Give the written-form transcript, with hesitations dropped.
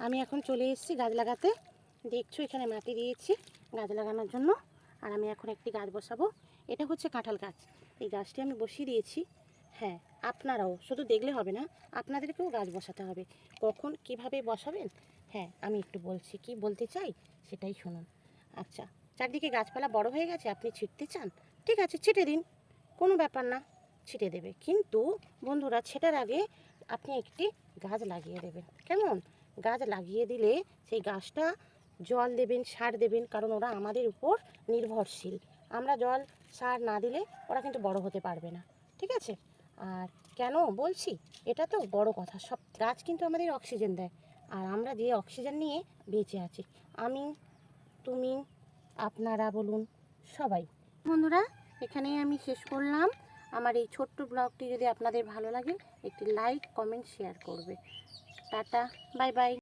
আমি এখন চলে এসেছি গাছ লাগাতে। দেখছো এখানে মাটি দিয়েছি গাছ লাগানোর জন্য। আর আমি এখন একটি গাছ বসাবো। এটা হচ্ছে কাঁঠাল গাছ। এই গাছটি আমি বসিয়ে দিয়েছি। হ্যাঁ, আপনারাও শুধু দেখলে হবে না, আপনাদেরকেও গাছ বসাতে হবে। কখন কিভাবে বসাবেন, হ্যাঁ আমি একটু বলছি, কি বলতে চাই সেটাই শুনুন। আচ্ছা, চারদিকে গাছপালা বড় হয়ে গেছে, আপনি ছিটতে চান, ঠিক আছে ছিটে দিন, কোনো ব্যাপার না, ছিটে দেবে। কিন্তু বন্ধুরা, ছেটার আগে আপনি একটি গাছ লাগিয়ে দেবেন। কেমন? গাছ লাগিয়ে দিলে সেই গাছটা জল দেবেন, সার দেবেন, কারণ ওরা আমাদের উপর নির্ভরশীল। আমরা জল সার না দিলে ওরা কিন্তু বড় হতে পারবে না, ঠিক আছে? আর কেন বলছি, এটা তো বড় কথা, সব গাছ কিন্তু আমাদের অক্সিজেন দেয়। আর আমরা যে অক্সিজেন নিয়ে বেঁচে আছি, আমি, তুমি, আপনারা বলুন, সবাই। বন্ধুরা, এখানেই আমি শেষ করলাম। আমার এই ছোট্ট ব্লগটি যদি আপনাদের ভালো লাগে, একটি লাইক, কমেন্ট, শেয়ার করবে। Tata, bye bye.